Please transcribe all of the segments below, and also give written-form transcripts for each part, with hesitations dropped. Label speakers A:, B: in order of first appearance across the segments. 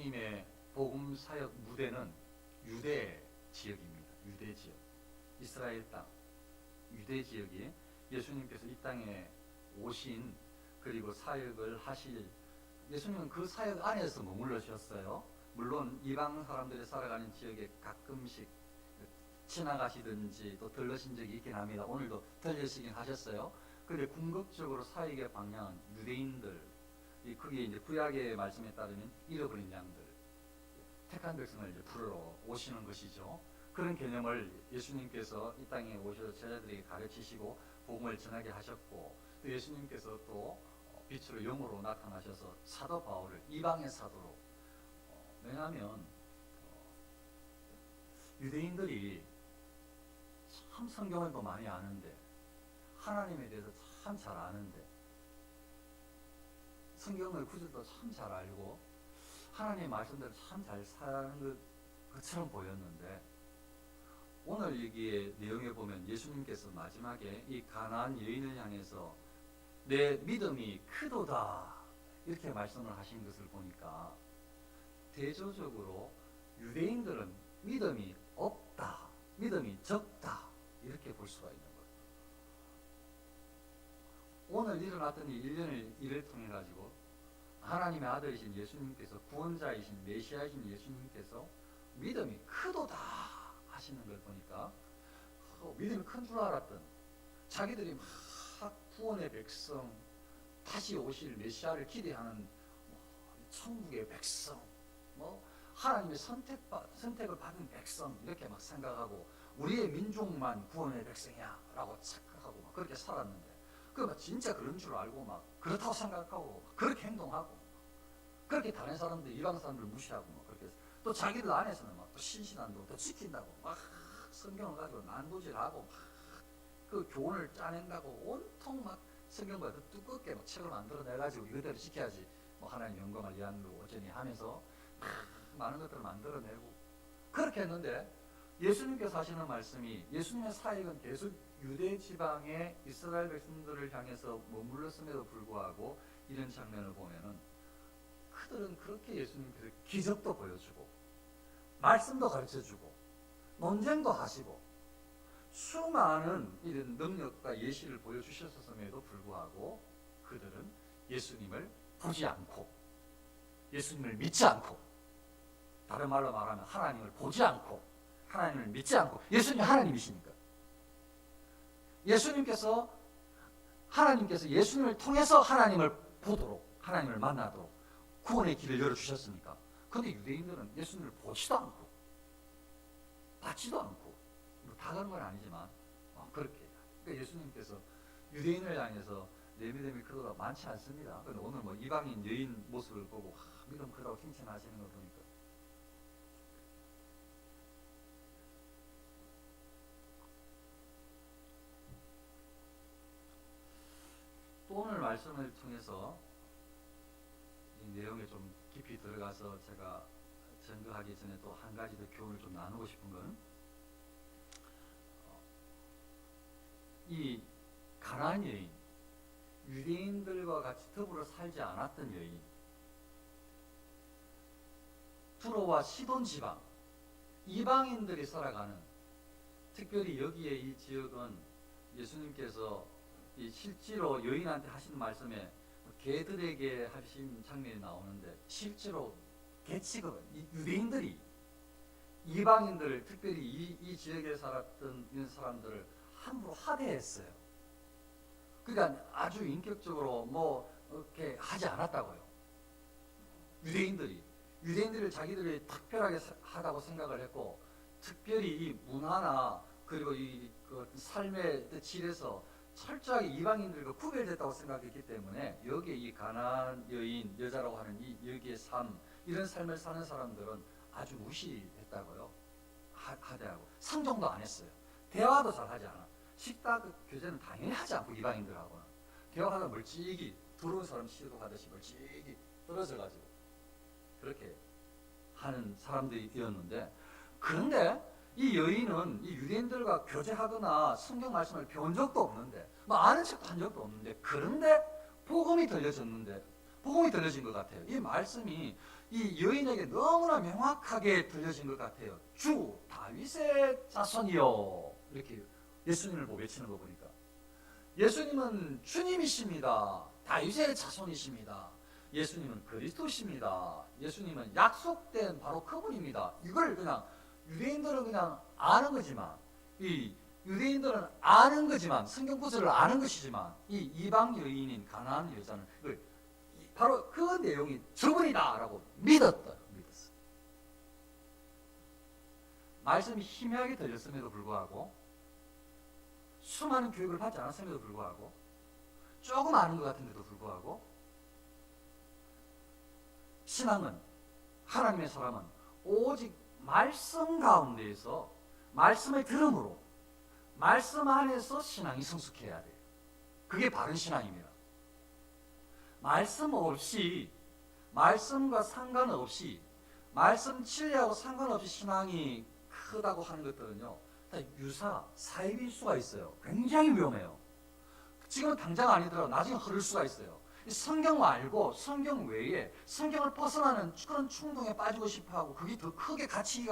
A: 예수님의 복음 사역 무대는 유대 지역입니다. 유대 지역, 이스라엘 땅, 유대 지역이 예수님께서 이 땅에 오신 그리고 사역을 하실, 예수님은 그 사역 안에서 머물러셨어요. 물론 이방 사람들이 살아가는 지역에 가끔씩 지나가시든지 또 들르신 적이 있긴 합니다. 오늘도 들리시긴 하셨어요. 그런데 궁극적으로 사역의 방향은 유대인들, 그게 이제 구약의 말씀에 따르면 잃어버린 양들, 택한 백성을 이제 부르러 오시는 것이죠. 그런 개념을 예수님께서 이 땅에 오셔서 제자들에게 가르치시고 복음을 전하게 하셨고, 또 예수님께서 또 빛으로 영으로 나타나셔서 사도 바울을 이방의 사도로, 왜냐하면 유대인들이 참 성경을 더 많이 아는데, 하나님에 대해서 참 잘 아는데, 성경의 구절도 참 잘 알고 하나님의 말씀대로 참 잘 사는 것처럼 보였는데, 오늘 여기에 내용에 보면 예수님께서 마지막에 이 가나안 여인을 향해서 내 믿음이 크도다 이렇게 말씀을 하신 것을 보니까 대조적으로 유대인들은 믿음이 없다, 믿음이 적다 이렇게 볼 수가 있는 거예요. 오늘 일어났던 이 일을 통해 가지고 하나님의 아들이신 예수님께서, 구원자이신 메시아이신 예수님께서 믿음이 크도다 하시는 걸 보니까 믿음이 큰 줄 알았던 자기들이 막 구원의 백성, 다시 오실 메시아를 기대하는 천국의 백성, 하나님의 선택을 받은 백성 이렇게 막 생각하고, 우리의 민족만 구원의 백성이야 라고 착각하고 막 그렇게 살았는데, 막 진짜 그런 줄 알고 막 그렇다고 생각하고 막 그렇게 행동하고, 그렇게 다른 사람들, 이방 사람들 무시하고 막 그렇게, 또 자기들 안에서는 막 또 신신한다고 또 지킨다고 막 성경을 가지고 난도질하고 막 그 교훈을 짜낸다고 온통 막 성경보다 더 두껍게 막 책을 만들어내가지고 이거대로 지켜야지 하나님 영광을 위함으로 어쩌니 하면서 막 많은 것들을 만들어내고 그렇게 했는데, 예수님께서 하시는 말씀이, 예수님의 사역은 계속 유대 지방의 이스라엘 백성들을 향해서 머물렀음에도 불구하고 이런 장면을 보면은 그들은 그렇게 예수님께서 기적도 보여주고 말씀도 가르쳐주고 논쟁도 하시고 수많은 이런 능력과 예시를 보여주셨음에도 불구하고 그들은 예수님을 보지 않고, 예수님을 믿지 않고, 다른 말로 말하면 하나님을 보지 않고 하나님을 믿지 않고, 예수님이 하나님이시니까 하나님께서 예수님을 통해서 하나님을 보도록, 하나님을 만나도록 구원의 길을 열어주셨으니까. 그런데 유대인들은 예수님을 보지도 않고 받지도 않고, 다 그런 건 아니지만 그렇게. 그러니까 예수님께서 유대인을 향해서 내 믿음이 크도다 많지 않습니다. 그런데 오늘 이방인 여인 모습을 보고 믿음 크다고 칭찬하시는 거 보니까, 또 오늘 말씀을 통해서 이 내용에 좀 깊이 들어가서 제가 전거하기 전에 또 한 가지 더 교훈을 좀 나누고 싶은 건, 이 가나안 여인, 유대인들과 같이 더불어 살지 않았던 여인, 두로와 시돈 지방, 이방인들이 살아가는, 특별히 여기에 이 지역은 예수님께서 실제로 여인한테 하신 말씀에 개들에게 하신 장면이 나오는데, 실제로 개취급, 유대인들이 이방인들을, 특별히 이 지역에 살았던 이런 사람들을 함부로 하대했어요. 그러니까 아주 인격적으로 이렇게 하지 않았다고요. 유대인들을 자기들이 특별하게 하다고 생각을 했고, 특별히 이 문화나 그리고 그 삶의 질에서 철저하게 이방인들과 구별됐다고 생각했기 때문에, 여기에 이 가나안 여인, 여자라고 하는 여기의 삶, 이런 삶을 사는 사람들은 아주 무시했다고요. 하대하고 상종도 안 했어요. 대화도 잘 하지 않아. 식탁 교제는 당연히 하지 않고, 이방인들하고는 대화하다 멀찍이 들어온 사람 시도하듯이 멀찍이 떨어져가지고 그렇게 하는 사람들이었는데, 그런데 이 여인은 이 유대인들과 교제하거나 성경 말씀을 배운 적도 없는데, 아는 척도 한 적도 없는데, 그런데 복음이 들려졌는데, 복음이 들려진 것 같아요. 이 말씀이 이 여인에게 너무나 명확하게 들려진 것 같아요. 주 다윗의 자손이요, 이렇게 예수님을 보고 외치는 거 보니까 예수님은 주님이십니다. 다윗의 자손이십니다. 예수님은 그리스도십니다. 예수님은 약속된 바로 그분입니다. 이걸 그냥 유대인들은 그냥 아는 거지만, 이 유대인들은 아는 거지만, 성경 구절을 아는 것이지만, 이 이방 여인인 가나안 여자는 이걸 바로 그 내용이 저분이다라고 믿었어요. 말씀이 희미하게 들렸음에도 불구하고, 수많은 교육을 받지 않았음에도 불구하고, 조금 아는 것 같은데도 불구하고, 신앙은, 하나님의 사람은 오직 말씀 가운데에서 말씀을 들음으로 말씀 안에서 신앙이 성숙해야 돼요. 그게 바른 신앙입니다. 말씀 없이, 말씀과 상관없이, 말씀 진리하고 상관없이 신앙이 크다고 하는 것들은요, 다 유사, 사입일 수가 있어요. 굉장히 위험해요. 지금은 당장 아니더라도 나중에 흐를 수가 있어요. 성경 말고 성경 외에 성경을 벗어나는 그런 충동에 빠지고 싶어하고, 그게 더 크게 가치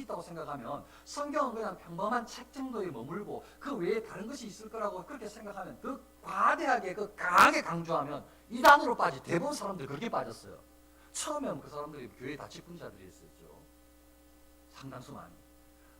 A: 있다고 생각하면, 성경은 그냥 평범한 책 정도에 머물고 그 외에 다른 것이 있을 거라고 그렇게 생각하면, 더 과대하게 강하게 강조하면 이단으로 빠지. 대부분 사람들이 그렇게 빠졌어요. 처음에는 그 사람들이 교회에 다 직분자들이었었죠. 상당수 많이.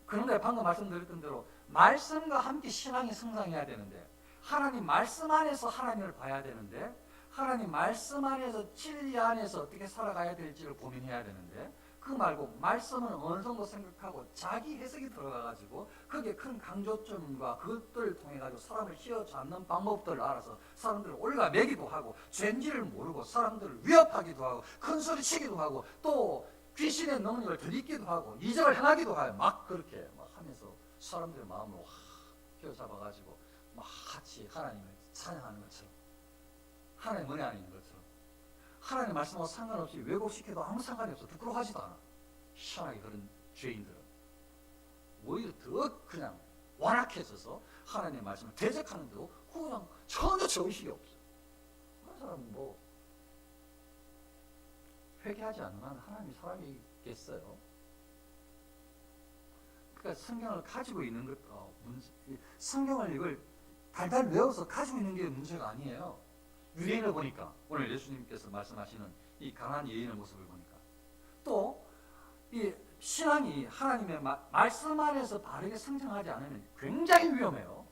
A: 그런데 방금 말씀드렸던 대로 말씀과 함께 신앙이 성장해야 되는데, 하나님 말씀 안에서 하나님을 봐야 되는데, 하나님 말씀 안에서 진리 안에서 어떻게 살아가야 될지를 고민해야 되는데, 그 말고 말씀은 어느 정도 생각하고 자기 해석이 들어가가지고 거기에 큰 강조점과 그것들을 통해가지고 사람을 휘어잡는 방법들을 알아서 사람들을 올가매기도 하고, 죄인지를 모르고 사람들을 위협하기도 하고 큰 소리 치기도 하고 또 귀신의 능력을 들이기도 하고 이적을 행하기도 하고, 막 그렇게 막 하면서 사람들의 마음을 휘어잡아가지고 막 같이 하나님을 찬양하는 것처럼, 하나님 은혜 안에 있는 것처럼, 하나님 말씀하고 상관없이 왜곡시켜도 아무 상관이 없어. 부끄러워하지도 않아. 희한하게 그런 죄인들은 오히려 더 그냥 완악해져서 하나님의 말씀을 대적하는데도 그냥 전혀 정식이 없어. 그런 사람은 뭐 회개하지 않으면 하나님이 사람이겠어요? 그러니까 성경을 가지고 있는 것, 성경을 이걸 달달 외워서 가지고 있는 게 문제가 아니에요. 유대인을 보니까, 오늘 예수님께서 말씀하시는 이 강한 여인의 모습을 보니까, 또 이 신앙이 하나님의 말씀 안에서 바르게 성장하지 않으면 굉장히 위험해요.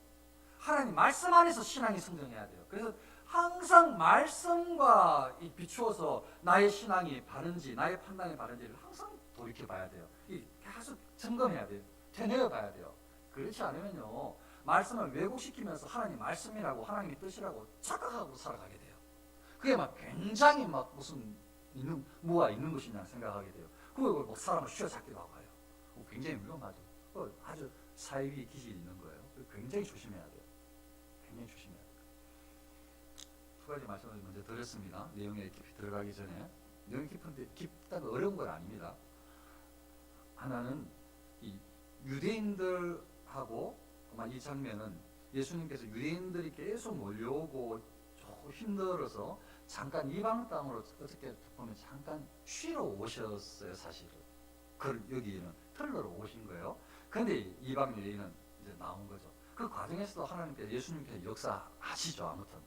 A: 하나님 말씀 안에서 신앙이 성장해야 돼요. 그래서 항상 말씀과 비추어서 나의 신앙이 바른지, 나의 판단이 바른지를 항상 돌이켜 봐야 돼요. 계속 점검해야 돼요. 되뇌어 봐야 돼요. 그렇지 않으면요, 말씀을 왜곡시키면서 하나님 말씀이라고, 하나님의 뜻이라고 착각하고 살아가게 돼요. 그게 막 굉장히 막 무슨 뭐가 있는 것이냐 생각하게 돼요. 그걸 뭐 사람을 휘어잡기도 하고 해요. 굉장히 위험하죠. 아주 사이비 기질이 있는 거예요. 굉장히 조심해야 돼요. 굉장히 조심해야 돼요. 두 가지 말씀을 먼저 드렸습니다. 내용에 깊이 들어가기 전에. 내용이 깊다고 어려운 건 아닙니다. 하나는 이 유대인들하고, 이 장면은 예수님께서 유대인들이 계속 몰려오고 조금 힘들어서 잠깐 이방 땅으로 어떻게 보면 잠깐 쉬러 오셨어요, 사실은. 여기는 틀러러 오신 거예요. 그런데 이방 여인은 이제 나온 거죠. 그 과정에서도 하나님께서, 예수님께서 역사하시죠. 아무튼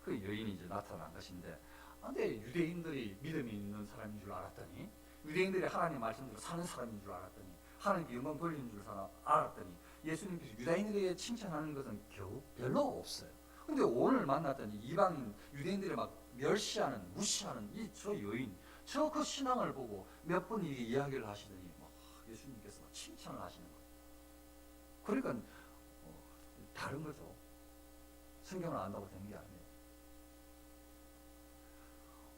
A: 그 여인이 이제 나타난 것인데, 근데 유대인들이 믿음이 있는 사람인 줄 알았더니, 유대인들이 하나님 말씀대로 사는 사람인 줄 알았더니, 하나님께 영광 돌리는 줄 알았더니, 예수님께서 유다인들에게 칭찬하는 것은 겨우 별로 없어요. 근데 오늘 만났더니 이방인 유대인들이 막 멸시하는, 무시하는 저 여인, 저 그 신앙을 보고 몇 번 이야기를 하시더니 예수님께서 칭찬을 하시는 거예요. 그러니까 다른 거죠. 성경을 안다고 되는 게 아니에요.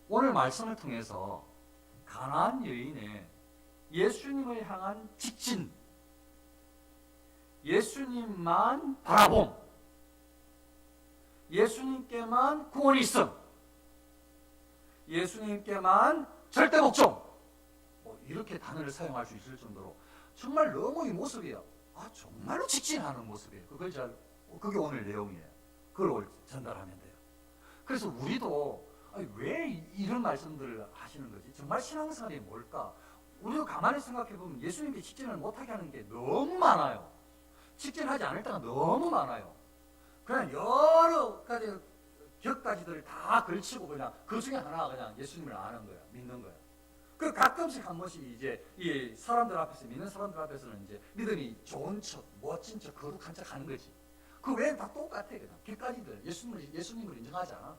A: 오늘 말씀을 통해서 가나안 여인의 예수님을 향한 직진, 예수님만 바라봄, 예수님께만 구원이 있음, 예수님께만 절대 복종, 이렇게 단어를 사용할 수 있을 정도로 정말 너무 이 모습이 정말로 직진하는 모습이에요. 그게 오늘 내용이에요. 그걸 전달하면 돼요. 그래서 우리도 아니, 왜 이런 말씀들을 하시는 거지? 정말 신앙생활이 뭘까? 우리도 가만히 생각해보면 예수님께 직진을 못하게 하는 게 너무 많아요. 직진하지 않을 때가 너무 많아요. 그냥 여러 가지 격가지들을 다 걸치고 그냥 그 중에 하나가 그냥 예수님을 아는 거야, 믿는 거야. 그 가끔씩 한 번씩 이제 이 사람들 앞에서, 믿는 사람들 앞에서는 이제 믿음이 좋은 척, 멋진 척, 거룩한 척 하는 거지. 그 외에는 다 똑같아, 그냥 격가지들. 예수님을 인정하지 않아.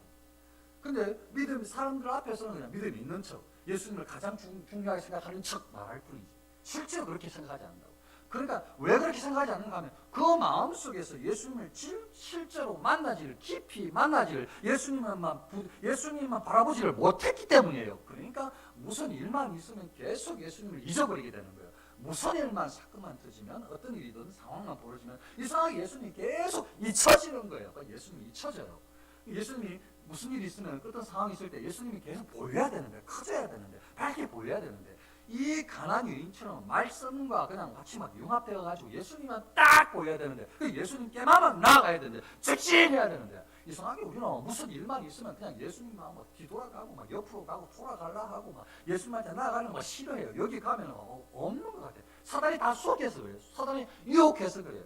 A: 근데 믿음, 사람들 앞에서는 그냥 믿음이 있는 척, 예수님을 가장 중요하게 생각하는 척 말할 뿐이지. 실제로 그렇게 생각하지 않는다고. 그러니까 왜 그렇게 생각하지 않는가 하면 그 마음속에서 예수님을 실제로 만나지를, 깊이 만나지를, 예수님만 바라보지를 못했기 때문이에요. 그러니까 무슨 일만 있으면 계속 예수님을 잊어버리게 되는 거예요. 무슨 일만, 사건만 터지면, 어떤 일이든 상황만 벌어지면 이상하게 예수님이 계속 잊혀지는 거예요. 예수님이 잊혀져요. 예수님이 무슨 일이 있으면, 어떤 상황이 있을 때 예수님이 계속 보여야 되는데, 커져야 되는데, 밝게 보여야 되는데, 이 가난 유인처럼 말씀과 그냥 같이 막 융합되어 가지고 예수님만 딱 보여야 되는데, 그 예수님께만 나아가야 되는데, 직진해야 되는데, 이상하게 우리는 무슨 일만 있으면 그냥 예수님만 막 뒤돌아가고 막 옆으로 가고 돌아가려 하고 막 예수님한테 나아가는 거 싫어해요. 여기 가면 없는 것 같아요. 사단이 다 속여서 그래요. 사단이 유혹해서 그래요.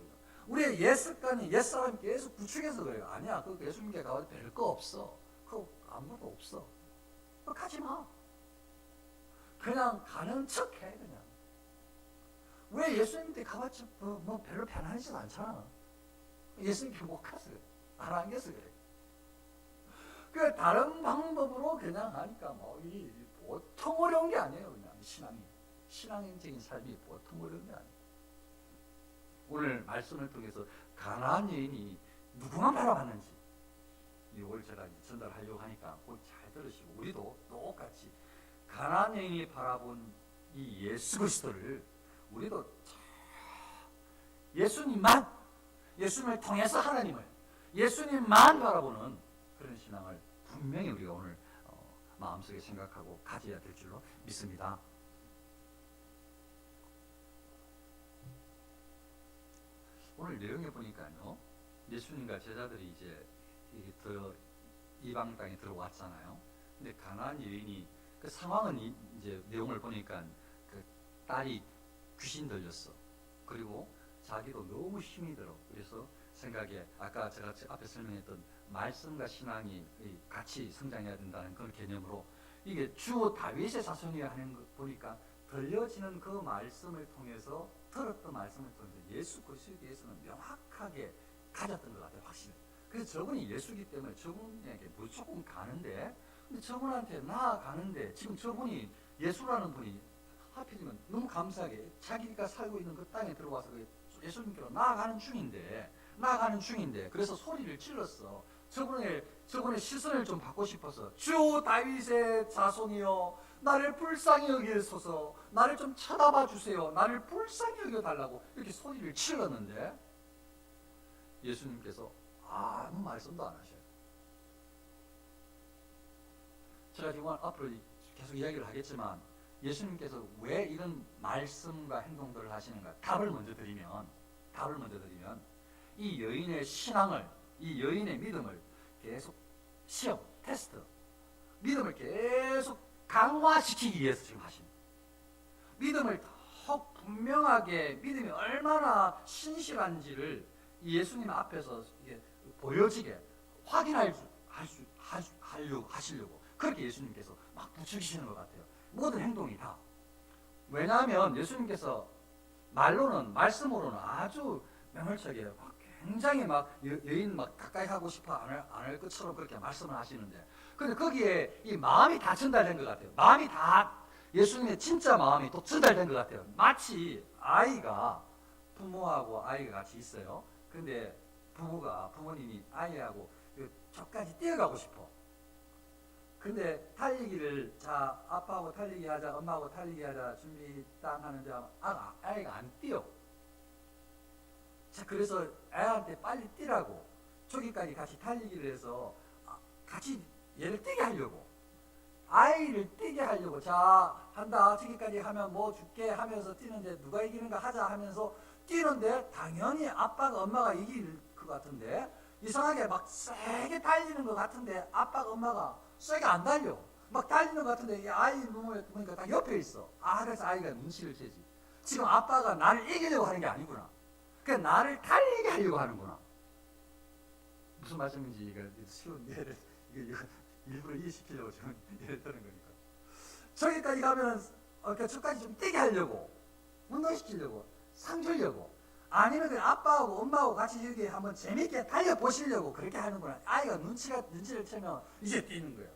A: 우리의 옛 습관이, 옛 사람이 계속 구축해서 그래요. 아니야, 그 예수님께 가도 별거 없어. 그거 아무것도 없어. 그거 가지 마. 그냥 가는 척 해, 그냥. 왜 예수님한테 가봤자 뭐 별로 편하지도 않잖아. 예수님께 못 가서 그래. 안 안겨서 그래. 그 다른 방법으로 그냥 하니까 이 보통 어려운 게 아니에요. 그냥 신앙적인 삶이 보통 어려운 게 아니에요. 오늘 말씀을 통해서 가나안 여인이 누구만 바라봤는지 이걸 제가 전달하려고 하니까 꼭 잘 들으시고, 우리도 똑같이 가나안 여인이 바라본 이 예수 그리스도를 우리도 예수님을 통해서 하나님을, 예수님만 바라보는 그런 신앙을 분명히 우리가 오늘 마음속에 생각하고 가져야 될 줄로 믿습니다. 오늘 내용에 보니까요, 예수님과 제자들이 이제 이방 땅에 들어왔잖아요. 근데 가나안 여인이, 그 상황은 이제 내용을 보니까 그 딸이 귀신 들렸어. 그리고 자기도 너무 힘이 들어. 그래서 생각에 아까 제가 앞에 설명했던 말씀과 신앙이 같이 성장해야 된다는 그런 개념으로, 이게 주 다윗의 자손이야 하는 거 보니까 들려지는 그 말씀을 통해서, 들었던 말씀을 통해서 예수 그리스도에 대해서는 명확하게 가졌던 것 같아요. 확실히. 그래서 저분이 예수기 때문에 저분에게 무조건 가는데, 근데 저분한테 나아가는데, 지금 저분이, 예수라는 분이 하필이면 너무 감사하게 자기가 살고 있는 그 땅에 들어와서 예수님께로 나아가는 중인데 그래서 소리를 질렀어. 저분의 시선을 좀 받고 싶어서, 주 다윗의 자손이여 나를 불쌍히 여기소서, 나를 좀 쳐다봐 주세요, 나를 불쌍히 여겨달라고 이렇게 소리를 질렀는데 예수님께서 아무 말씀도 안 하셔요. 제가 지금 앞으로 계속 이야기를 하겠지만 예수님께서 왜 이런 말씀과 행동들을 하시는가, 답을 먼저 드리면 이 여인의 신앙을, 이 여인의 믿음을 계속 시험, 테스트, 믿음을 계속 강화시키기 위해서 지금 하십니다. 믿음을 더욱 분명하게, 믿음이 얼마나 신실한지를 예수님 앞에서 보여지게 하시려고 그렇게 예수님께서 막 부추기시는 것 같아요. 모든 행동이 다. 왜냐하면 예수님께서 말씀으로는 아주 명확하게 굉장히 여인 가까이 하고 싶어 안 할 것처럼 그렇게 말씀을 하시는데, 근데 거기에 이 마음이 다 전달된 것 같아요. 예수님의 진짜 마음이 또 전달된 것 같아요. 마치 부모하고 아이가 같이 있어요. 근데 부모님이 아이하고 저까지 뛰어가고 싶어. 근데 달리기를, 자, 아빠하고 달리기 하자, 엄마하고 달리기 하자, 준비 딱 하는데 아이가 안 뛰어. 자, 그래서 애한테 빨리 뛰라고 저기까지 같이 달리기를 해서 같이 얘를 뛰게 하려고, 아이를 뛰게 하려고, 자, 한다, 저기까지 하면 뭐 줄게 하면서 뛰는데 누가 이기는가 하자 하면서 뛰는데 당연히 아빠가 엄마가 이길 것 같은데, 이상하게 막 세게 달리는 것 같은데 아빠가 엄마가 쐐기 안 달려. 막 달리는 것 같은데 이 아이 눈을 보니까 딱 옆에 있어. 그래서 아이가 눈치를 채지. 지금 아빠가 나를 이기려고 하는 게 아니구나. 그냥 나를 달리게 하려고 하는구나. 무슨 말씀인지 이거 쉬운 예를 이거 일부러 이해시키려고 지금 예를 드는 거니까. 저기까지 가면 저까지 좀 뛰게 하려고, 운동시키려고, 상 주려고, 아니면 그냥 아빠하고 엄마하고 같이 여기 한번 재밌게 달려보시려고 그렇게 하는구나. 아이가 눈치를 채면 이제 뛰는 거예요.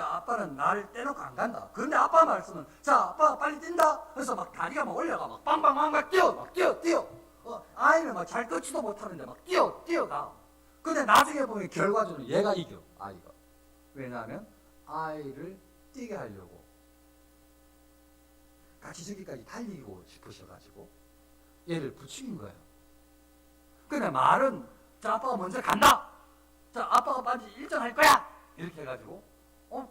A: 아빠는 나를 떼놓고 안 간다. 그런데 아빠 말씀은, 자, 아빠가 빨리 뛴다? 그래서 막 다리가 막 올라가, 막 빵빵빵 뛰어. 아이는 막 잘 걷지도 못하는데 막 뛰어가. 근데 나중에 보면 결과적으로 얘가 이겨, 아이가. 왜냐하면 아이를 뛰게 하려고 같이 저기까지 달리고 싶으셔가지고 얘를 부추긴 거예요. 근데 말은, 자, 아빠가 먼저 간다. 자, 아빠가 빨리 일정할 거야. 이렇게 해가지고,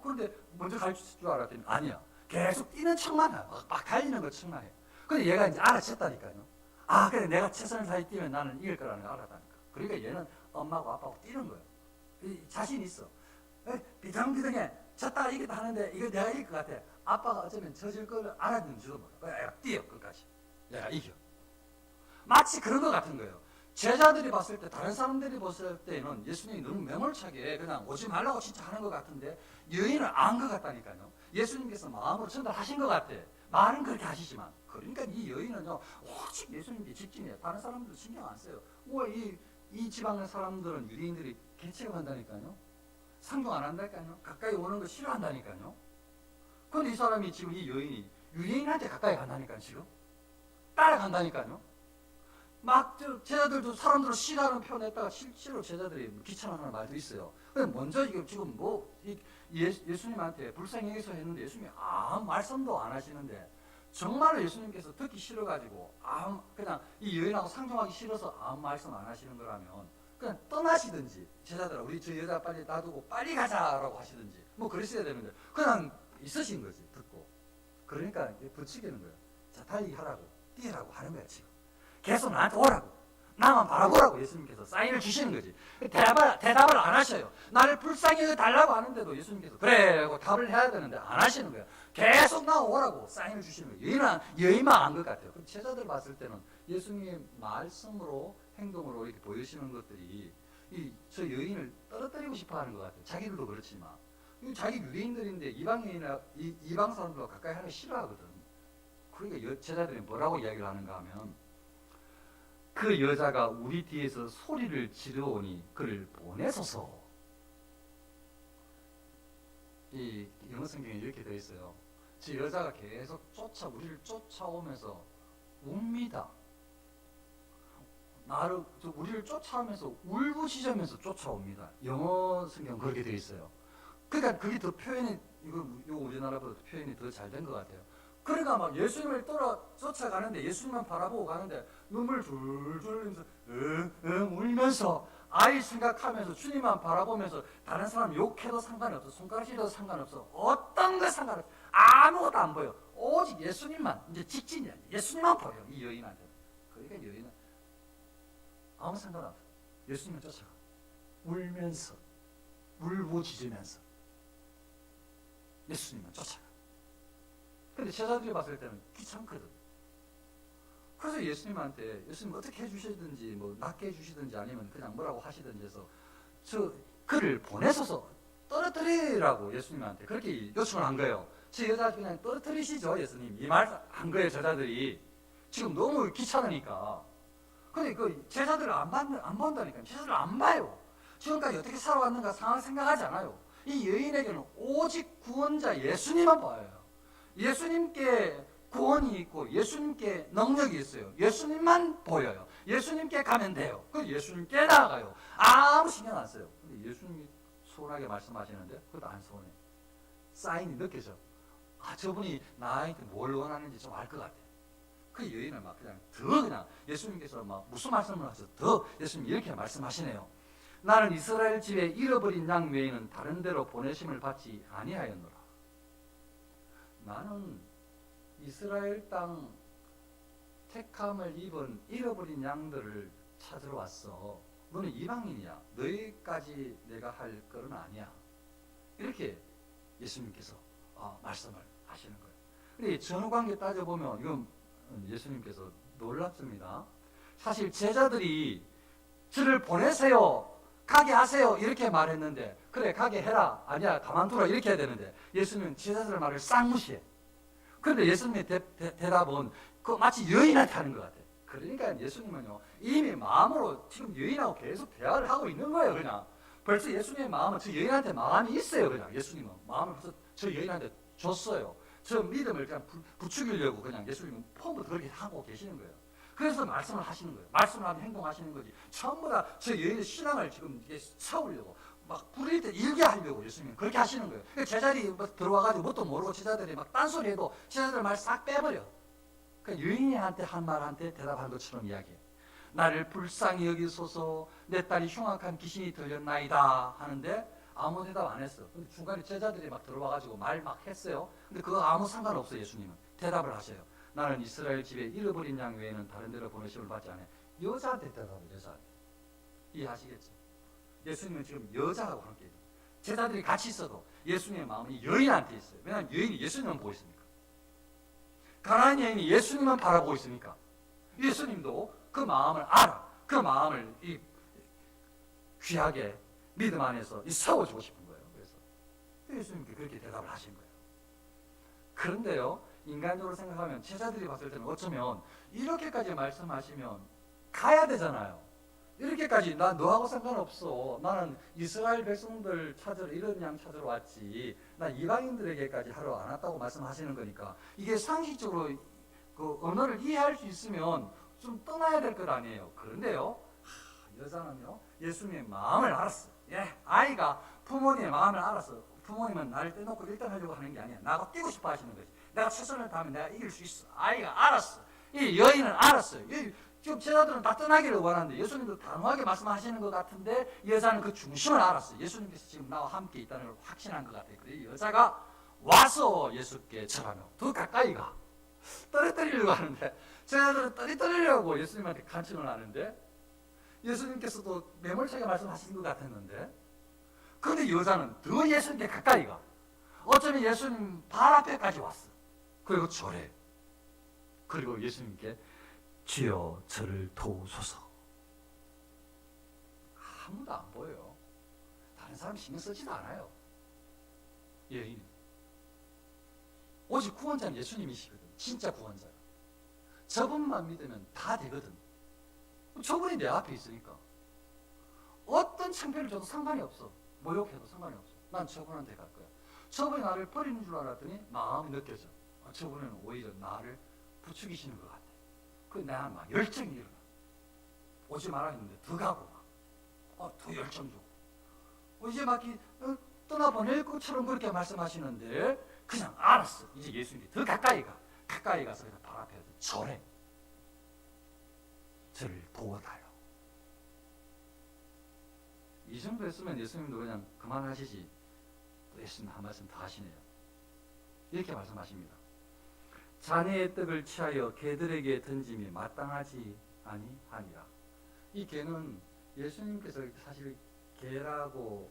A: 그런데 먼저 갈 줄 알았더니 아니야. 계속 뛰는 척만 해. 막 달리는 것 척만 해. 근데 얘가 이제 알아챘다니까요. 그래, 내가 최선을 다해 뛰면 나는 이길 거라는 걸 알았다니까. 그러니까 얘는 엄마하고 아빠하고 뛰는 거예요. 자신 있어. 비등비등해. 졌다가 이겼다 하는데 이거 내가 이길 것 같아. 아빠가 어쩌면 져줄 걸 알았는지도 몰라. 그래, 얘가 뛰어, 끝까지. 얘가 이겨. 마치 그런 것 같은 거예요. 제자들이 봤을 때, 다른 사람들이 봤을 때는 예수님이 너무 매몰차게 그냥 오지 말라고 진짜 하는 것 같은데 여인은 안 것 같다니까요. 예수님께서 마음으로 전달하신 것 같아. 말은 그렇게 하시지만. 그러니까 이 여인은요, 오직 예수님께 직진해요. 다른 사람들 신경 안 써요. 이 지방의 사람들은 유대인들이 개체가 한다니까요. 상종 안 한다니까요. 가까이 오는 거 싫어한다니까요. 그런데 이 사람이 지금 이 여인이 유대인한테 가까이 간다니까요. 지금 따라간다니까요. 막 제자들도 사람들을 싫어하는 표현했다가 실제로 제자들이 귀찮아하는 말도 있어요. 먼저 이게 지금 예수님한테 불쌍히 여기서 했는데 예수님이 아무 말씀도 안 하시는데 정말로 예수님께서 듣기 싫어가지고 그냥 이 여인하고 상종하기 싫어서 아무 말씀 안 하시는 거라면 그냥 떠나시든지, 제자들아 우리 저 여자 빨리 놔두고 빨리 가자라고 하시든지 뭐 그러셔야 되는데 그냥 있으신 거지. 듣고. 그러니까 부추기는 거예요. 자, 달리하라고 뛰라고 하는 거야. 지금 계속 나한테 오라고, 나만 바라보라고 예수님께서 사인을 주시는 거지. 대답을 안 하셔요. 나를 불쌍히 달라고 하는데도 예수님께서 그래 하고 답을 해야 되는데 안 하시는 거예요. 계속 나 오라고 사인을 주시는 거예요. 여인만 안 것 같아요. 그럼 제자들 봤을 때는 예수님의 말씀으로 행동으로 이렇게 보여주시는 것들이 저 여인을 떨어뜨리고 싶어 하는 것 같아요. 자기들도 그렇지만 자기 유대인들인데 이방 사람들과 가까이 하는 거 싫어하거든. 그러니까 제자들이 뭐라고 이야기를 하는가 하면, 그 여자가 우리 뒤에서 소리를 지르오니 그를 보내소서. 이 영어 성경에 이렇게 되어 있어요. 저 여자가 계속 우리를 쫓아오면서 웁니다. 우리를 쫓아오면서 울부짖으면서 쫓아옵니다. 영어 성경 그렇게 되어 있어요. 그러니까 그게 더 표현이, 이거 우리나라보다 표현이 더 잘 된 것 같아요. 그러니까 막 예수님을 쫓아가는데 예수님만 바라보고 가는데 눈물 줄줄 흘리면서 울면서 아이 생각하면서 주님만 바라보면서 다른 사람 욕해도 상관없어, 손가락질해도 상관없어, 어떤 거 상관없어, 아무것도 안 보여. 오직 예수님만, 이제 직진이야. 예수님만 보여 이 여인한테. 그러니까 여인은 아무 상관없어. 예수님을 쫓아가 울면서 울부짖으면서 예수님만 쫓아가. 근데 제자들이 봤을 때는 귀찮거든. 그래서 예수님 어떻게 해주시든지, 뭐 낫게 해주시든지 아니면 그냥 뭐라고 하시든지 해서 그를 보내소서 떨어뜨리라고 예수님한테 그렇게 요청을 한 거예요. 저 여자 그냥 떨어뜨리시죠 예수님, 이 말 한 거예요. 제자들이 지금 너무 귀찮으니까. 근데 그 제자들을 안 본다니까요. 제자들을 안 봐요. 지금까지 어떻게 살아왔는가 상황 생각하지 않아요. 이 여인에게는 오직 구원자 예수님만 봐요. 예수님께 구원이 있고 예수님께 능력이 있어요. 예수님만 보여요. 예수님께 가면 돼요. 그래서 예수님께 나아가요. 아무 신경 안 써요. 근데 예수님이 소원하게 말씀하시는데 그것도 안 소원해. 사인이 느껴져. 저분이 나한테 뭘 원하는지 좀 알 것 같아. 그 여인은 막 그냥 예수님께서 막 무슨 말씀을 하셔서 더 예수님이 이렇게 말씀하시네요. 나는 이스라엘 집에 잃어버린 양 외에는 다른 데로 보내심을 받지 아니하였노라. 나는 이스라엘 땅 택함을 입은 잃어버린 양들을 찾으러 왔어. 너는 이방인이야. 너희까지 내가 할 것은 아니야. 이렇게 예수님께서 말씀을 하시는 거예요. 근데 전후관계 따져보면 이건 예수님께서 놀랍습니다. 사실 제자들이 저를 보내세요, 가게 하세요 이렇게 말했는데, 그래 가게 해라, 아니야 가만두라 이렇게 해야 되는데 예수님은 제자들 말을 싹 무시해. 그런데 예수님의 대답은 마치 여인한테 하는 것 같아요. 그러니까 예수님은요 이미 마음으로 지금 여인하고 계속 대화를 하고 있는 거예요. 그냥 벌써 예수님의 마음은 저 여인한테 마음이 있어요. 그냥 예수님은 마음을 벌써 저 여인한테 줬어요. 저 믿음을 그냥 부추기려고 그냥 예수님은 폼부터 그렇게 하고 계시는 거예요. 그래서 말씀을 하시는 거예요. 말씀을 하면 행동하시는 거지. 전부 다 저 여인의 신앙을 지금 이게 세우려고 막 부릴 때 일게 하려고 예수님은 그렇게 하시는 거예요. 그러니까 제자들이 막 들어와가지고 뭣도 모르고 제자들이 막 딴소리해도 제자들 말 싹 빼버려. 그러니까 여인한테 한 말한테 대답한 것처럼 이야기해. 나를 불쌍히 여기소서, 내 딸이 흉악한 귀신이 들렸나이다 하는데 아무 대답 안 했어. 근데 중간에 제자들이 막 들어와가지고 말 막 했어요. 근데 그거 아무 상관없어요. 예수님은 대답을 하셔요. 나는 이스라엘 집에 잃어버린 양 외에는 다른 데로 보내심을 받지 않아요. 여자한테 대답을, 여자한테. 이해하시겠죠? 예수님은 지금 여자하고 함께 있어요. 제자들이 같이 있어도 예수님의 마음이 여인한테 있어요. 왜냐하면 여인이 예수님만 보고 있으니까. 가나안 여인이 예수님만 바라보고 있으니까. 예수님도 그 마음을 알아. 그 마음을 이 귀하게 믿음 안에서 세워주고 싶은 거예요. 그래서 예수님께 그렇게 대답을 하신 거예요. 그런데요, 인간적으로 생각하면 제자들이 봤을 때는 어쩌면 이렇게까지 말씀하시면 가야 되잖아요. 이렇게까지 나 너하고 상관없어. 나는 이스라엘 백성들 찾으러, 이런 양 찾으러 왔지. 나 이방인들에게까지 하러 안 왔다고 말씀하시는 거니까 이게 상식적으로 그 언어를 이해할 수 있으면 좀 떠나야 될 것 아니에요. 그런데요, 여자는요 예수님의 마음을 알았어. 예, 아이가 부모님의 마음을 알았어. 부모님은 나를 떼놓고 1등 하려고 하는 게 아니야. 나하고 뛰고 싶어 하시는 거지. 내가 최선을 다하면 내가 이길 수 있어. 아이가 알았어. 이 여인은 알았어요. 지금 제자들은 다 떠나기를 원하는데 예수님도 단호하게 말씀하시는 것 같은데 여자는 그 중심을 알았어요. 예수님께서 지금 나와 함께 있다는 걸 확신한 것 같아요. 그래서 여자가 와서 예수께 절하며 더 가까이 가. 떨어뜨리려고 하는데 제자들은 떨어뜨리려고 예수님한테 간청을 하는데 예수님께서도 매몰차게 말씀하신 것 같았는데, 그런데 여자는 더 예수님께 가까이 가. 어쩌면 예수님 발 앞에까지 왔어. 그리고 절해. 그리고 예수님께 주여 저를 도우소서. 아무도 안 보여요. 다른 사람 신경 쓰지도 않아요. 여인. 오직 구원자는 예수님이시거든. 진짜 구원자. 저분만 믿으면 다 되거든. 저분이 내 앞에 있으니까 어떤 창피를 줘도 상관이 없어. 모욕해도 상관이 없어. 난 저분한테 갈 거야. 저분이 나를 버리는 줄 알았더니 마음이 느껴져. 저분은 오히려 나를 부추기시는 것 같아. 그 내가 막 열정이 일어나. 오지 말아 했는데 더 가고 막 더 열정 주고 이제 막 떠나보낼 것처럼 그렇게 말씀하시는데 그냥 알았어. 이제 예수님이 더 가까이 가. 가까이 가서 그냥 발 앞에 절해. 저를 도와달라. 이 정도 했으면 예수님도 그냥 그만하시지. 또 예수님 한 말씀 더 하시네요. 이렇게 말씀하십니다. 자네의 떡을 취하여 개들에게 던짐이 마땅하지 아니하니라. 이 개는 예수님께서 사실 개라고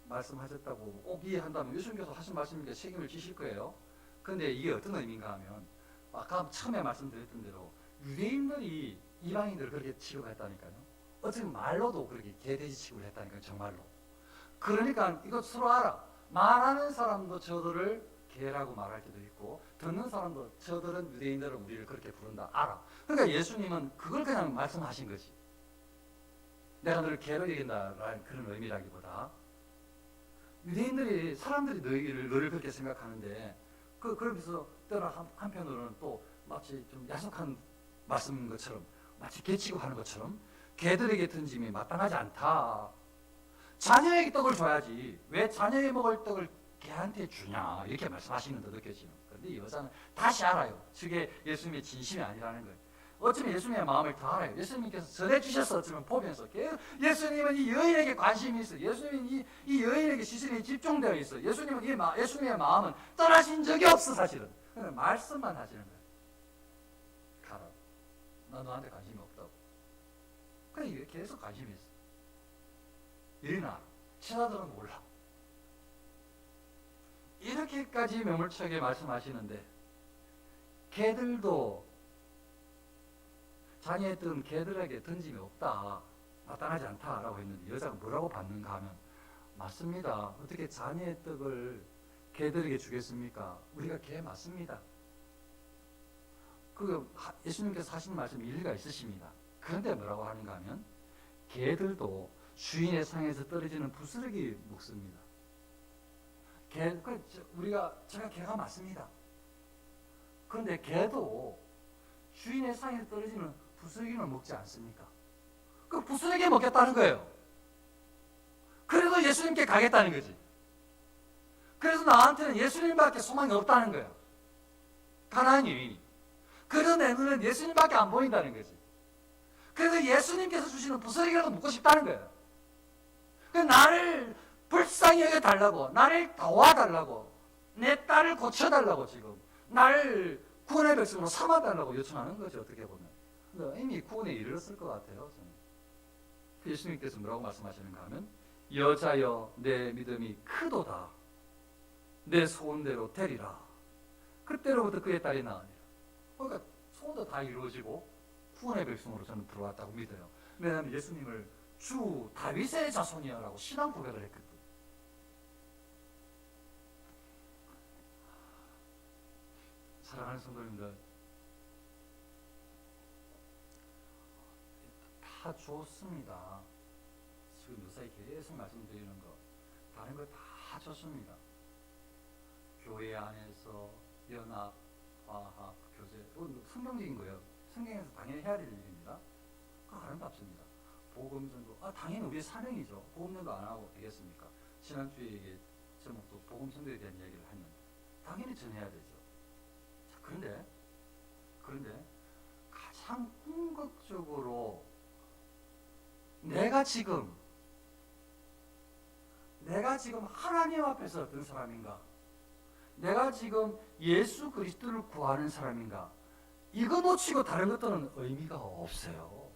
A: 말씀하셨다고 꼭 이해한다면 예수님께서 하신 말씀이니까 책임을 지실 거예요. 그런데 이게 어떤 의미인가 하면 아까 처음에 말씀드렸던 대로 유대인들이 이방인들을 그렇게 취급했다니까요. 어떻게 말로도 그렇게 개돼지 취급을 했다니까요. 정말로. 그러니까 이거 서로 알아. 말하는 사람도 저들을 개라고 말할 때도 있고 듣는 사람도 저들은 유대인들은 우리를 그렇게 부른다. 알아. 그러니까 예수님은 그걸 그냥 말씀하신 거지. 내가 너를 개로 여긴다라는 그런 의미라기보다 유대인들이 사람들이 너를 그렇게 생각하는데 그러면서 때나 한편으로는 또 마치 좀 야속한 말씀인 것처럼 마치 개 취급하는 것처럼 개들에게 던짐이 마땅하지 않다. 자녀에게 떡을 줘야지 왜 자녀에 먹을 떡을 개한테 주냐 이렇게 말씀하시는 듯 느껴지는. 그런데 이 여자는 다시 알아요. 저게 예수님의 진심이 아니라는 거예요. 어쩌면 예수님의 마음을 더 알아요. 예수님께서 전해주셔서 어쩌면 보면서 예수님은 이 여인에게 관심이 있어요. 예수님은 이 여인에게 시선이 집중되어 있어요. 예수님은 예수님의 마음은 떠나신 적이 없어 사실은. 그냥 말씀만 하시는 거예요. 가라. 나 너한테 관심이 없다고. 그래 계속 관심이 있어. 여인아, 친아들은 몰라. 이렇게까지 매몰차게 말씀하시는데 개들도 자녀의 떡은 개들에게 던짐이 없다, 마땅하지 않다라고 했는데 여자가 뭐라고 받는가 하면 맞습니다. 어떻게 자녀의 떡을 개들에게 주겠습니까? 우리가 개 맞습니다. 그 예수님께서 하신 말씀 일리가 있으십니다. 그런데 뭐라고 하는가 하면 개들도 주인의 상에서 떨어지는 부스러기 먹습니다. 제가 개가 맞습니다. 그런데 개도 주인의 상에서 떨어지는 부스러기는 먹지 않습니까? 그 부스러기 먹겠다는 거예요. 그래도 예수님께 가겠다는 거지. 그래서 나한테는 예수님밖에 소망이 없다는 거예요. 가난한 여인이. 그래서 내 눈엔 예수님밖에 안 보인다는 거지. 그래서 예수님께서 주시는 부스러기라도 먹고 싶다는 거예요. 그래서 나를 불쌍히 여겨달라고, 나를 도와달라고, 내 딸을 고쳐달라고 지금 나를 구원의 백성으로 삼아달라고 요청하는 거죠. 어떻게 보면. 근데 이미 구원에 이르렀을 것 같아요. 저는. 예수님께서 뭐라고 말씀하시는가 하면 여자여 내 믿음이 크도다, 내 소원대로 되리라. 그때로부터 그의 딸이 나으니라. 그러니까 소원도 다 이루어지고 구원의 백성으로 저는 들어왔다고 믿어요. 왜냐하면 예수님을 주 다윗의 자손이야라고 신앙 고백을 했거든. 사랑하는 성도님들, 다 좋습니다. 지금 요새 계속 말씀드리는 거, 다른 거 다 좋습니다. 교회 안에서 연합, 화합, 교제, 성경적인 거예요. 성경에서 당연히 해야 될 일입니다. 아름답습니다. 복음 전도, 당연히 우리의 사명이죠. 복음 전도 안 하고 되겠습니까? 지난주에 이게 제목도 복음 전도에 대한 이야기를 했는데 당연히 전해야 되죠. 자, 그런데 가장 궁극적으로 내가 지금 하나님 앞에서 어떤 사람인가? 내가 지금 예수 그리스도를 구하는 사람인가? 이거 놓치고 다른 것들은 의미가 없어요.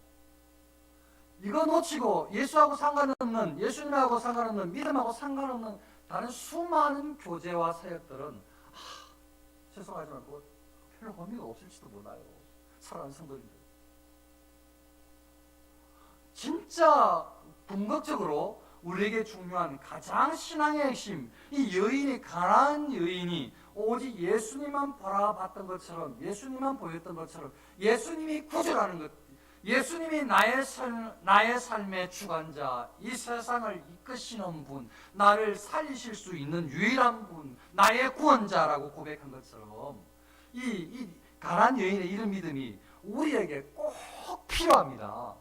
A: 이거 놓치고 예수하고 상관없는, 예수님하고 상관없는, 믿음하고 상관없는 다른 수많은 교제와 사역들은 죄송하지만 별로 의미가 없을지도 몰라요. 사랑하는 성도님들, 진짜 궁극적으로 우리에게 중요한 가장 신앙의 핵심, 이 여인이, 가난한 여인이 오직 예수님만 바라봤던 것처럼, 예수님만 보였던 것처럼, 예수님이 구주라는 것, 예수님이 나의 삶의 주관자, 이 세상을 이끄시는 분, 나를 살리실 수 있는 유일한 분, 나의 구원자라고 고백한 것처럼 이 가난한 여인의 이런 믿음이 우리에게 꼭 필요합니다.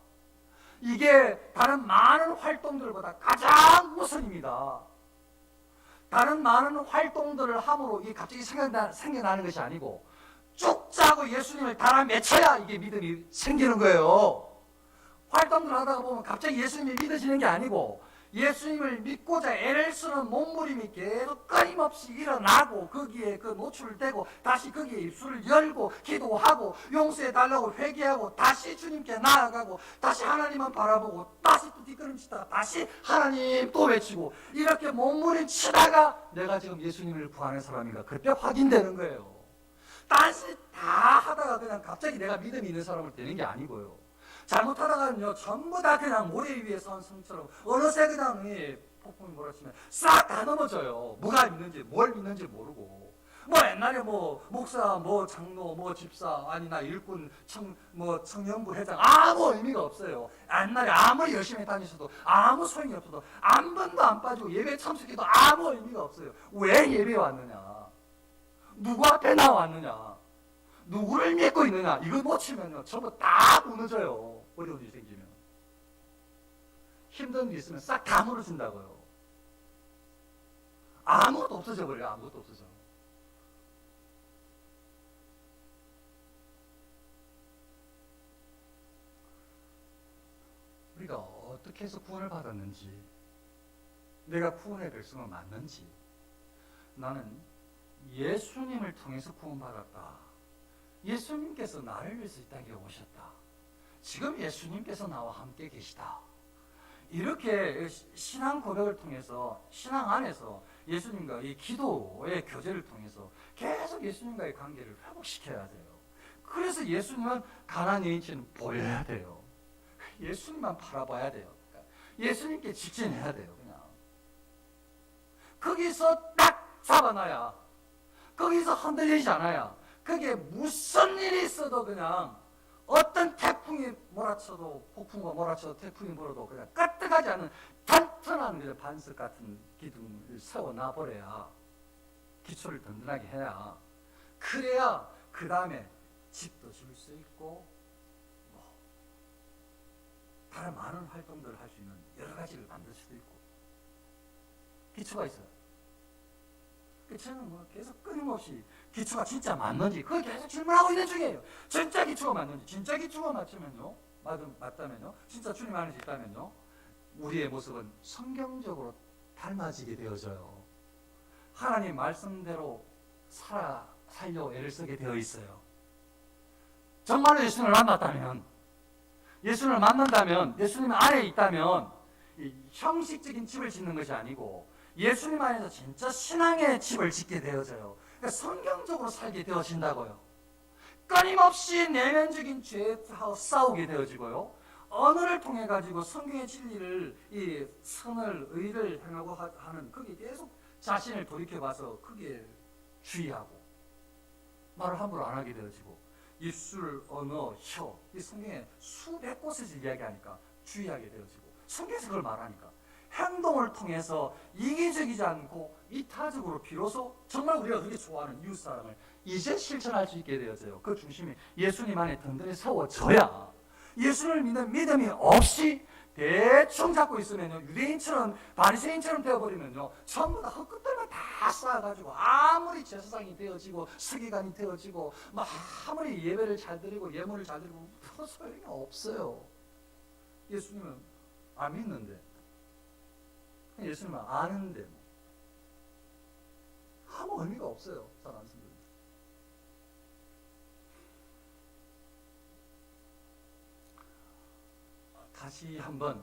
A: 이게 다른 많은 활동들보다 가장 우선입니다. 다른 많은 활동들을 함으로 이게 갑자기 생겨나는 것이 아니고 쭉 짜고 예수님을 달아 맺혀야 이게 믿음이 생기는 거예요. 활동들 하다가 보면 갑자기 예수님이 믿어지는 게 아니고 예수님을 믿고자 애를 쓰는 몸부림이 계속 끊임없이 일어나고 거기에 노출되고 다시 거기에 입술을 열고 기도하고 용서해달라고 회개하고 다시 주님께 나아가고 다시 하나님만 바라보고 다시 또 뒷걸음치다가 다시 하나님 또 외치고 이렇게 몸부림 치다가 내가 지금 예수님을 구하는 사람인가 그때 확인되는 거예요. 다시 다 하다가 그냥 갑자기 내가 믿음이 있는 사람을 되는 게 아니고요. 잘못하다가는요 전부 다 그냥 모래 위에 선 성처럼 어느새 그냥 폭풍이 몰아치면 싹 다 넘어져요. 뭐가 믿는지 뭘 믿는지 모르고 옛날에 목사 장로 집사 아니 나 일꾼 청년부 회장 아무 의미가 없어요. 옛날에 아무리 열심히 다니셔도 아무 소용이 없어도 한 번도 안 빠지고 예배 참석해도 아무 의미가 없어요. 왜 예배에 왔느냐, 누구 앞에 나왔느냐, 누구를 믿고 있느냐, 이거 놓치면요 전부 다 무너져요. 어려운 일이 생기면 힘든 일이 있으면 싹 다 무너진다고요. 아무것도 없어져 버려요. 아무것도 없어져. 우리가 어떻게 해서 구원을 받았는지, 내가 구원의 백성은 맞는지, 나는 예수님을 통해서 구원받았다. 예수님께서 나를 위해서 이 땅에 오셨다. 지금 예수님께서 나와 함께 계시다. 이렇게 신앙 고백을 통해서 신앙 안에서 예수님과 이 기도의 교제를 통해서 계속 예수님과의 관계를 회복시켜야 돼요. 그래서 예수님은 가난한 여인처럼 보여야 돼요. 예수님만 바라봐야 돼요. 그러니까 예수님께 직진해야 돼요. 그냥 거기서 딱 잡아놔야, 거기서 흔들리지 않아야, 그게 무슨 일이 있어도 그냥 어떤 태풍이 몰아쳐도, 폭풍과 몰아쳐도 태풍이 불어도 그냥 까뜩하지 않은 단단한 그냥 반석 같은 기둥을 세워놔 버려야, 기초를 든든하게 해야, 그래야 그 다음에 집도 지을 수 있고 뭐 다른 많은 활동들을 할 수 있는 여러 가지를 만들 수도 있고, 기초가 있어요. 저는 뭐 계속 끊임없이 기초가 진짜 맞는지 그걸 계속 질문하고 있는 중이에요. 진짜 기초가 맞는지, 진짜 기초가 맞으면요, 맞다면요, 진짜 주님 안에 있다면요, 우리의 모습은 성경적으로 닮아지게 되어져요. 하나님 말씀대로 살려고 애를 쓰게 되어 있어요. 정말로 예수님을 만났다면, 예수님을 만난다면, 예수님 안에 있다면 이 형식적인 집을 짓는 것이 아니고 예수님 안에서 진짜 신앙의 집을 짓게 되어져요. 그러니까 성경적으로 살게 되어진다고요. 끊임없이 내면적인 죄하고 싸우게 되어지고요, 언어를 통해 가지고 성경의 진리를, 이 선을, 의를 행하고 하는, 거기에 계속 자신을 돌이켜봐서 거기에 주의하고 말을 함부로 안 하게 되어지고, 입술, 언어, 혀, 이 성경에 수백 곳에서 이야기하니까 주의하게 되어지고, 성경에서 그걸 말하니까 행동을 통해서 이기적이지 않고 이타적으로 비로소 정말 우리가 그렇게 좋아하는 이웃사랑을 이제 실천할 수 있게 되어져요. 그 중심이 예수님 안에 든든히 세워져야, 예수를 믿는 믿음이 없이 대충 잡고 있으면요, 유대인처럼 바리새인처럼 되어버리면요, 전부 다 헛것들만 다 쌓아가지고 아무리 제사장이 되어지고 서기관이 되어지고 막 아무리 예배를 잘 드리고 예물을 잘 드리고 별 소용이 없어요. 예수님은 안 믿는데, 예수님은 아는데 뭐 아무 의미가 없어요. 잘 안 씁니다. 다시 한번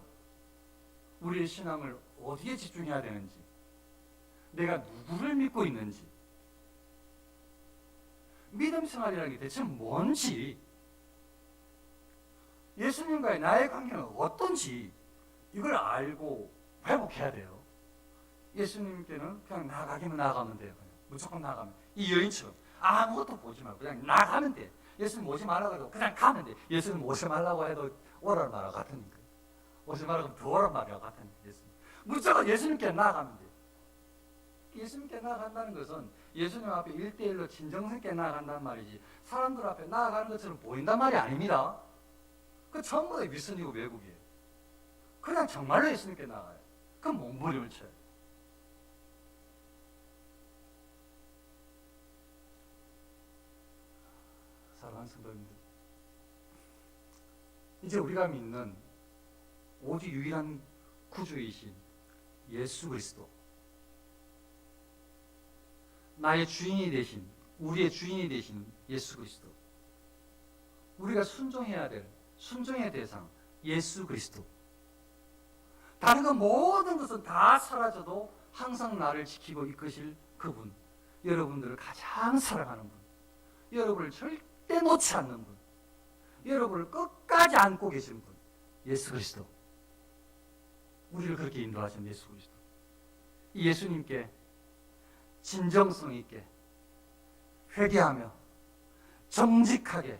A: 우리의 신앙을 어디에 집중해야 되는지, 내가 누구를 믿고 있는지, 믿음 생활이라는 게 대체 뭔지, 예수님과의 나의 관계는 어떤지, 이걸 알고 회복해야 돼요. 예수님께는 그냥 나가기만 나가면 돼요. 그냥 무조건 나가면, 이 여인처럼 아무것도 보지 말고 그냥 나가면 돼. 예수님 오지 말라고 해도 그냥 가면 돼. 예수님 오지 말라고 해도 오라는 말과 같으니까, 오지 말라고 하면 더 오라는 말과 같으니까, 예수님 무조건 예수님께 나가면 돼. 예수님께 나아간다는 것은 예수님 앞에 1대1로 진정성있게 나아간다는 말이지, 사람들 앞에 나아가는 것처럼 보인단 말이 아닙니다. 그 전부 다 위선이고 왜곡이에요. 그냥 정말로 예수님께 나아가요. 그럼 몸부림을 쳐요. 사랑하는 성도님들, 이제 우리가 믿는 오직 유일한 구주이신 예수 그리스도, 나의 주인이 되신, 우리의 주인이 되신 예수 그리스도, 우리가 순종해야 될 순종의 대상 예수 그리스도, 다른 그 모든 것은 다 사라져도 항상 나를 지키고 이끄실 그분, 여러분들을 가장 사랑하는 분, 여러분을 절대 놓지 않는 분, 여러분을 끝까지 안고 계신 분, 예수 그리스도, 우리를 그렇게 인도하신 예수 그리스도, 이 예수님께 진정성 있게 회개하며 정직하게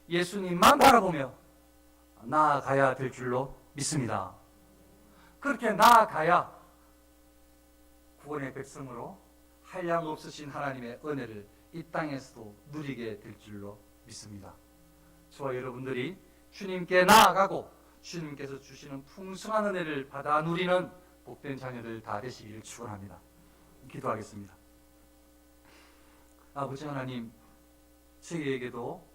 A: 예수님만 바라보며 나아가야 될 줄로 믿습니다. 그렇게 나아가야 구원의 백성으로 한량 없으신 하나님의 은혜를 이 땅에서도 누리게 될 줄로 믿습니다. 저와 여러분들이 주님께 나아가고 주님께서 주시는 풍성한 은혜를 받아 누리는 복된 자녀들 다 되시기를 축원합니다. 기도하겠습니다. 아버지 하나님, 저희에게도